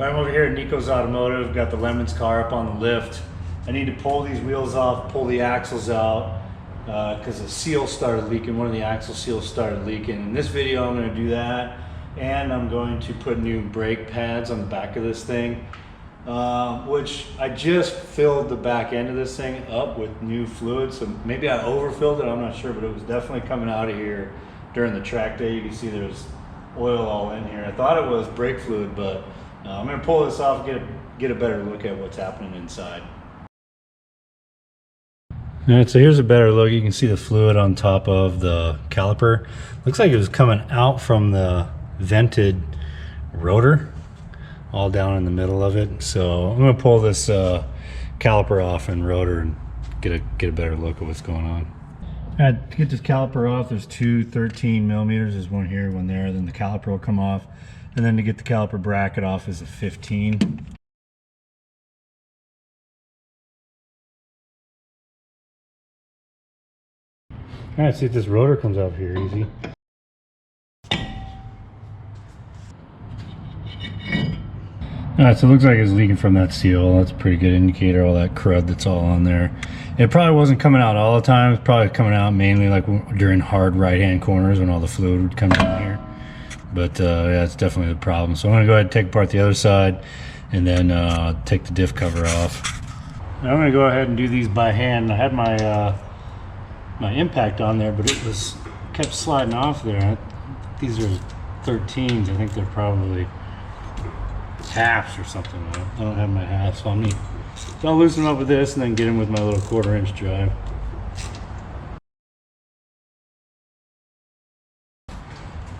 I'm over here at Nico's Automotive, got the Lemons car up on the lift. I need to pull these wheels off, pull the axles out, because the seal started leaking, one of the axle seals started leaking. In this video I'm going to do that, and I'm going to put new brake pads on the back of this thing, which I just filled the back end of this thing up with new fluid, so maybe I overfilled it, I'm not sure, but it was definitely coming out of here during the track day. You can see there's oil all in here. I thought it was brake fluid, but I'm going to pull this off and get a better look at what's happening inside. Alright, so here's a better look. You can see the fluid on top of the caliper. Looks like it was coming out from the vented rotor, all down in the middle of it. So I'm going to pull this caliper off and rotor and get a better look at what's going on. Alright, to get this caliper off, there's two 13 millimeters. There's one here, one there. Then the caliper will come off. And then to get the caliper bracket off is a 15. Alright, see if this rotor comes off here easy. Alright, so it looks like it's leaking from that seal. That's a pretty good indicator, all that crud that's all on there. It probably wasn't coming out all the time. It's probably coming out mainly like during hard right-hand corners when all the fluid would come down here. But yeah, it's definitely the problem. So I'm going to go ahead and take apart the other side and then take the diff cover off. Now I'm going to go ahead and do these by hand. I had my my impact on there, but it was kept sliding off there. These are 13s. I think they're probably halves or something. I don't have my halves, so I'll loosen them up with this and then get them with my little 1/4-inch drive.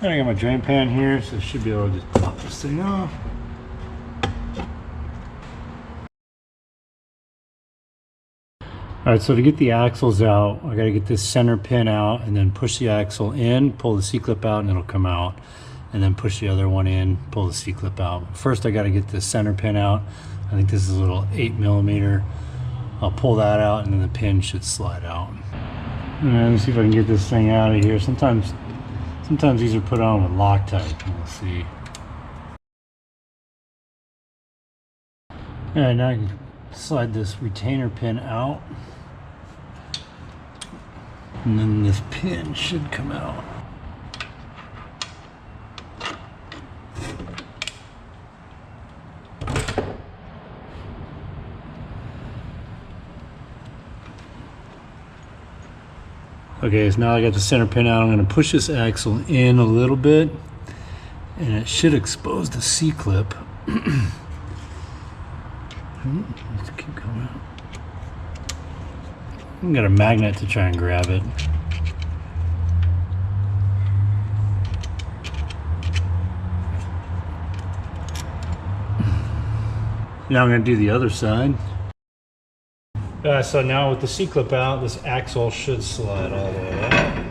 And I got my drain pan here, so I should be able to just pop this thing off. Alright, so to get the axles out, I gotta get this center pin out and then push the axle in, pull the C-clip out and it'll come out. And then push the other one in, pull the C-clip out. First I gotta get the center pin out. I think this is a little 8 millimeter. I'll pull that out and then the pin should slide out. And let me see if I can get this thing out of here. Sometimes these are put on with Loctite. We'll see. Alright, now I can slide this retainer pin out. And then this pin should come out. Okay, so now I got the center pin out. I'm going to push this axle in a little bit, and it should expose the C-clip. Let's keep going out. I've got a magnet to try and grab it. Now I'm going to do the other side. So now with the C-clip out, this axle should slide all the way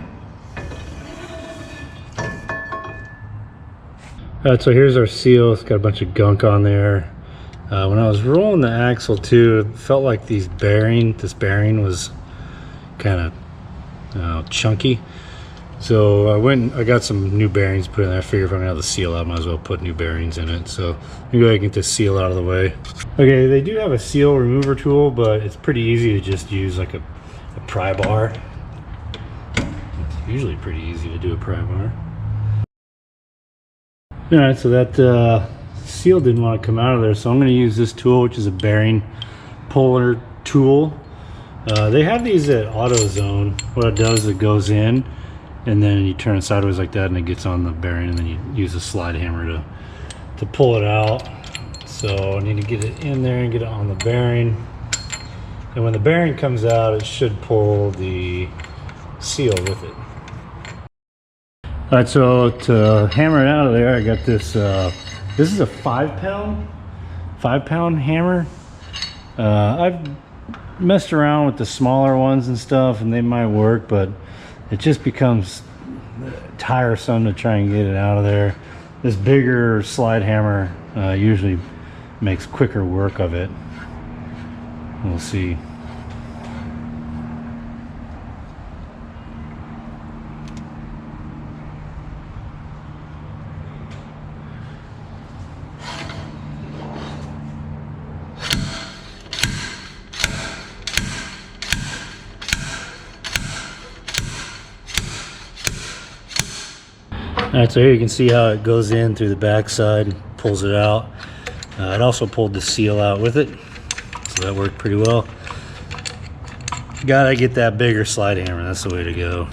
out. So here's our seal. It's got a bunch of gunk on there. When I was rolling the axle too, it felt like this bearing was kind of chunky. So I got some new bearings put in there. I figured if I'm gonna have the seal out, I might as well put new bearings in it. So let me go ahead and get this seal out of the way. Okay, they do have a seal remover tool, but it's pretty easy to just use like a pry bar. It's usually pretty easy to do a pry bar. Alright, so that seal didn't want to come out of there, so I'm going to use this tool, which is a bearing puller tool. They have these at AutoZone. What it does is it goes in and then you turn it sideways like that and it gets on the bearing, and then you use a slide hammer to pull it out. So I need to get it in there and get it on the bearing, and when the bearing comes out it should pull the seal with it. Alright, so to hammer it out of there, I got this this is a 5-pound hammer. I've messed around with the smaller ones and stuff and they might work, but it just becomes tiresome to try and get it out of there. This bigger slide hammer usually makes quicker work of it. We'll see. Alright, so here you can see how it goes in through the backside, pulls it out. It also pulled the seal out with it, so that worked pretty well. Gotta get that bigger slide hammer, that's the way to go.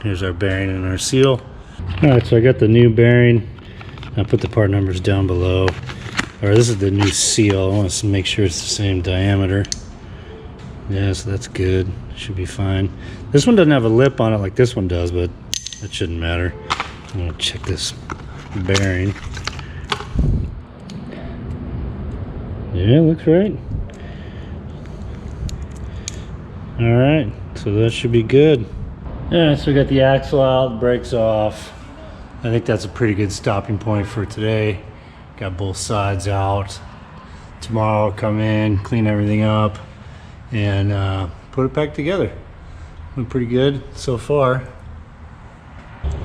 Here's our bearing and our seal. Alright, so I got the new bearing. I'll put the part numbers down below. Or this is the new seal. I want to make sure it's the same diameter. Yeah, so that's good. Should be fine. This one doesn't have a lip on it like this one does, but that shouldn't matter. I'm going to check this bearing. Yeah, looks right. Alright, so that should be good. Yeah, so we got the axle out, brakes off. I think that's a pretty good stopping point for today. Got both sides out. Tomorrow I'll come in, clean everything up, and put it back together. Went pretty good so far.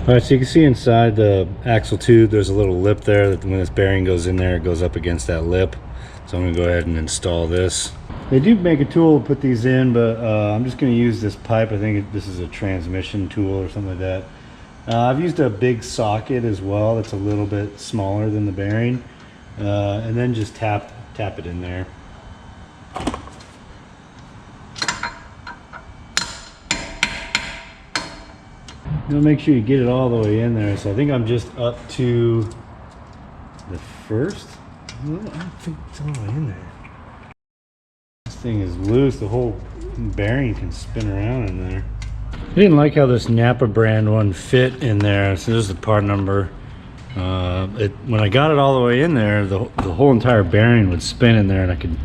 Alright, so you can see inside the axle tube there's a little lip there that when this bearing goes in there, it goes up against that lip. So I'm going to go ahead and install this. They do make a tool to put these in, but I'm just going to use this pipe. I think this is a transmission tool or something like that. I've used a big socket as well that's a little bit smaller than the bearing, and then just tap it in there. You'll make sure you get it all the way in there. So I think I'm just up to the first. I don't think it's all the way in there. This thing is loose. The whole bearing can spin around in there. I didn't like how this NAPA brand one fit in there. So there's the part number. When I got it all the way in there, the whole entire bearing would spin in there, and I could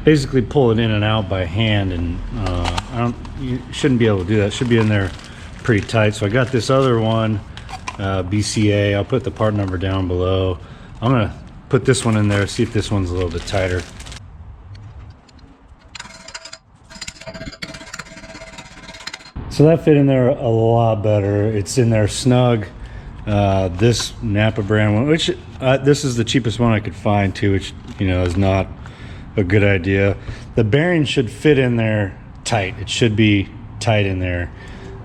basically pull it in and out by hand. And you shouldn't be able to do that. It should be in there pretty tight. So I got this other one, BCA. I'll put the part number down below. I'm gonna put this one in there, see if this one's a little bit tighter. So that fit in there a lot better. It's in there snug. This NAPA brand one, which this is the cheapest one I could find too, which is not a good idea. The bearing should fit in there tight. It should be tight in there.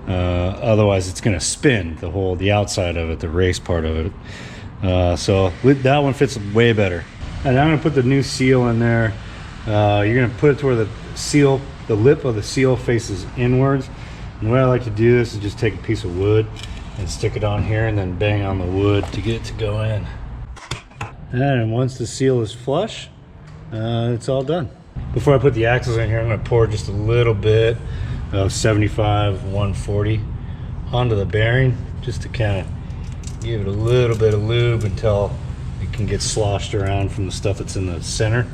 Otherwise it's going to spin the outside of it, the race part of it. So that one fits way better. And I'm going to put the new seal in there. You're going to put it to where the lip of the seal faces inwards. And the way I like to do this is just take a piece of wood and stick it on here and then bang on the wood to get it to go in. And once the seal is flush, it's all done. Before I put the axles in here, I'm going to pour just a little bit of 75-140 onto the bearing, just to kind of give it a little bit of lube until it can get sloshed around from the stuff that's in the center.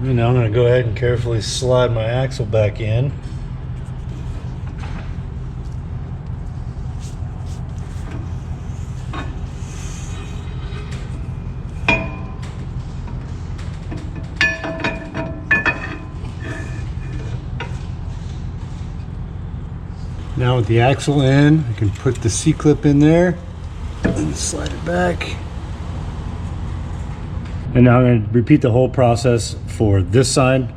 And now I'm going to go ahead and carefully slide my axle back in. Now with the axle in, I can put the C-clip in there and slide it back. And now I'm going to repeat the whole process for this side,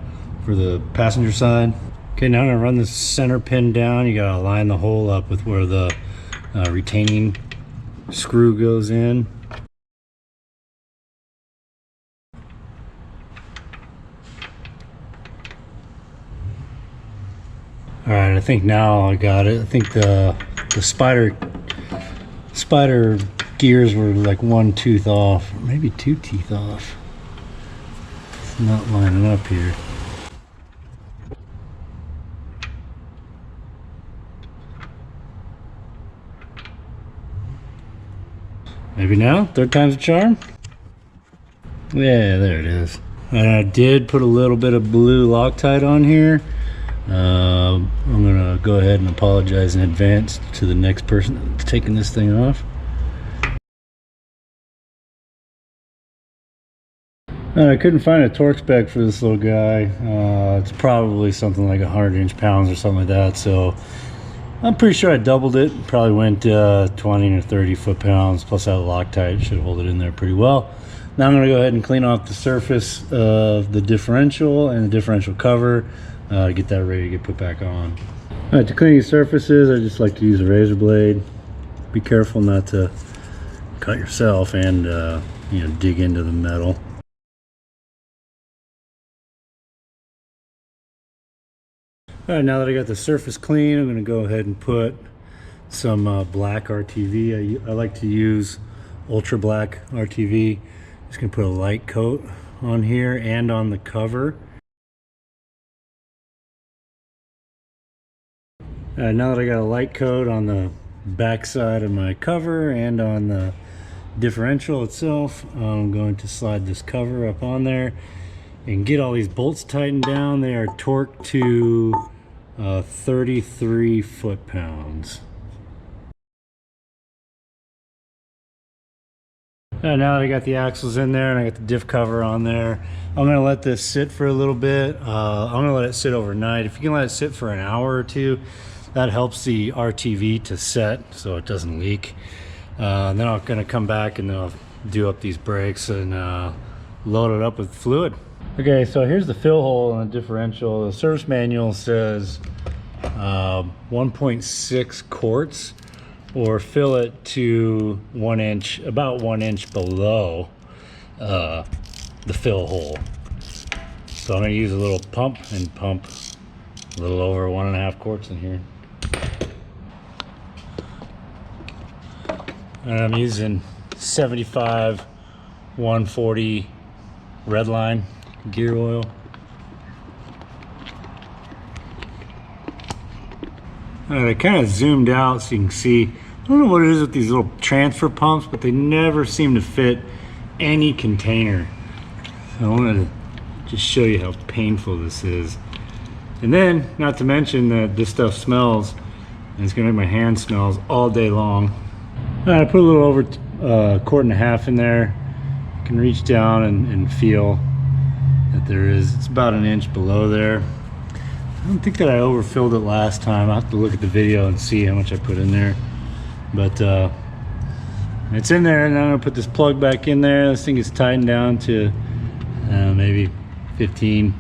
for the passenger side. Okay, now I'm going to run the center pin down. You got to line the hole up with where the retaining screw goes in. All right, I think now I got it. I think the spider gears were like one tooth off, or maybe 2 teeth off. It's not lining up here. Maybe now, third time's a charm. Yeah, there it is. And I did put a little bit of blue Loctite on here. I'm gonna go ahead and apologize in advance to the next person that's taking this thing off. I couldn't find a torque spec for this little guy. It's probably something like 100 inch-pounds or something like that, so I'm pretty sure I doubled it. Probably went 20 or 30 foot-pounds, plus that Loctite should hold it in there pretty well. Now I'm going to go ahead and clean off the surface of the differential and the differential cover, get that ready to get put back on. All right, to clean these surfaces, I just like to use a razor blade. Be careful not to cut yourself and you know, dig into the metal. All right, now that I got the surface clean, I'm going to go ahead and put some black RTV. I like to use ultra black RTV. Just going to put a light coat on here and on the cover. Now that I got a light coat on the back side of my cover and on the differential itself, I'm going to slide this cover up on there and get all these bolts tightened down. They are torqued to 33 foot-pounds. Now that I got the axles in there and I got the diff cover on there, I'm going to let this sit for a little bit. I'm going to let it sit overnight. If you can let it sit for an hour or two, that helps the RTV to set so it doesn't leak. Then I'm going to come back and then I'll do up these brakes and load it up with fluid. Okay, so here's the fill hole on the differential. The service manual says 1.6 quarts, or fill it to 1 inch, about 1 inch below the fill hole. So I'm going to use a little pump and pump a little over 1.5 quarts in here. And I'm using 75 140 Redline gear oil. I kind of zoomed out so you can see. I don't know what it is with these little transfer pumps, but they never seem to fit any container. So I wanted to just show you how painful this is. And then, not to mention that this stuff smells, and it's gonna make my hand smells all day long. I put a little over a quart and a half in there. You can reach down and feel that it's about 1 inch below there. I don't think that I overfilled it last time. I'll have to look at the video and see how much I put in there. But it's in there, and I'm gonna put this plug back in there. This thing is tightened down to maybe 15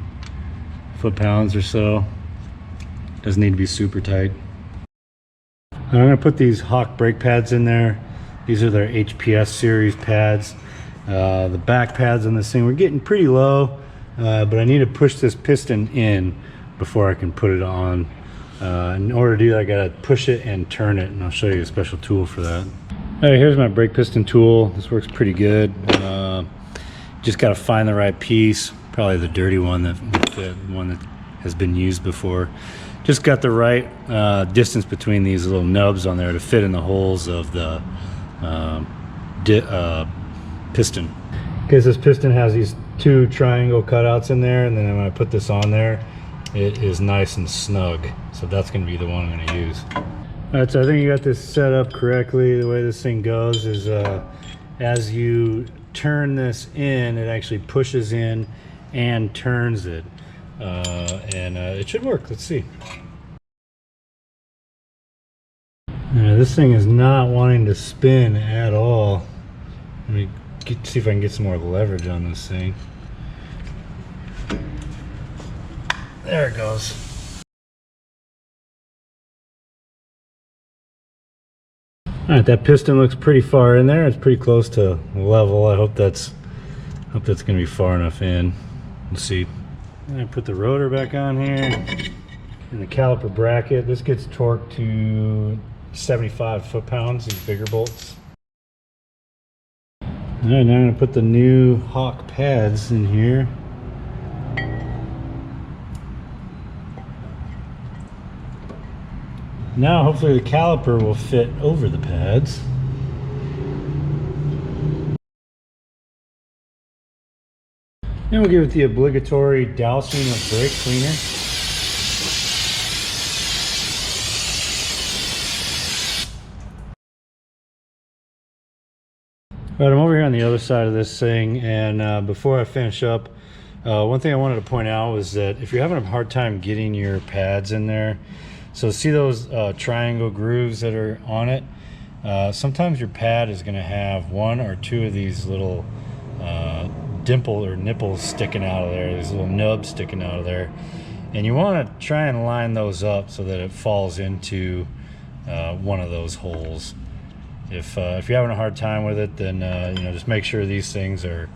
foot-pounds or so. Doesn't need to be super tight. I'm gonna put these Hawk brake pads in there. These are their HPS series pads. The back pads on this thing were getting pretty low, but I need to push this piston in before I can put it on. In order to do that, I gotta push it and turn it, and I'll show you a special tool for that. All right, here's my brake piston tool. This works pretty good. Just gotta find the right piece, probably the dirty one, the one that has been used before. Just got the right distance between these little nubs on there to fit in the holes of the piston. Because this piston has these 2 triangle cutouts in there, and then when I put this on there, it is nice and snug. So that's going to be the one I'm going to use. All right, so I think you got this set up correctly. The way this thing goes is as you turn this in, it actually pushes in and turns it. It should work. Let's see. This thing is not wanting to spin at all. Let me see if I can get some more leverage on this thing. There it goes. Alright, that piston looks pretty far in there. It's pretty close to level. I hope that's gonna be far enough in. Let's see. I put the rotor back on here and the caliper bracket. This gets torqued to 75 foot-pounds, these bigger bolts. Alright, now I'm gonna put the new Hawk pads in here. Now hopefully the caliper will fit over the pads. Then we'll give it the obligatory dousing of brake cleaner. All right, I'm over here on the other side of this thing, and before I finish up, one thing I wanted to point out was that if you're having a hard time getting your pads in there, so see those triangle grooves that are on it? Sometimes your pad is going to have 1 or 2 of these little dimple or nipples sticking out of there, these little nubs sticking out of there. And you want to try and line those up so that it falls into one of those holes. If you're having a hard time with it, then you know, just make sure these things are,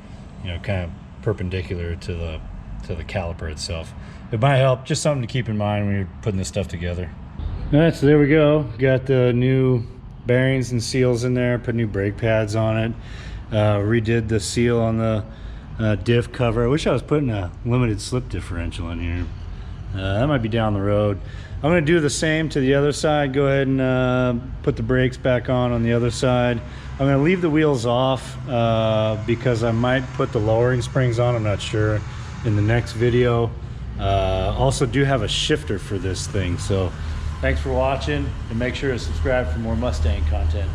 you know, kind of perpendicular to the caliper itself. It might help, just something to keep in mind when you're putting this stuff together. All right, so there we go. Got the new bearings and seals in there, put new brake pads on it, redid the seal on the diff cover. I wish I was putting a limited slip differential in here. That might be down the road. I'm going to do the same to the other side. Go ahead and put the brakes back on the other side. I'm going to leave the wheels off because I might put the lowering springs on. I'm not sure in the next video. Also do have a shifter for this thing. So thanks for watching, and make sure to subscribe for more Mustang content.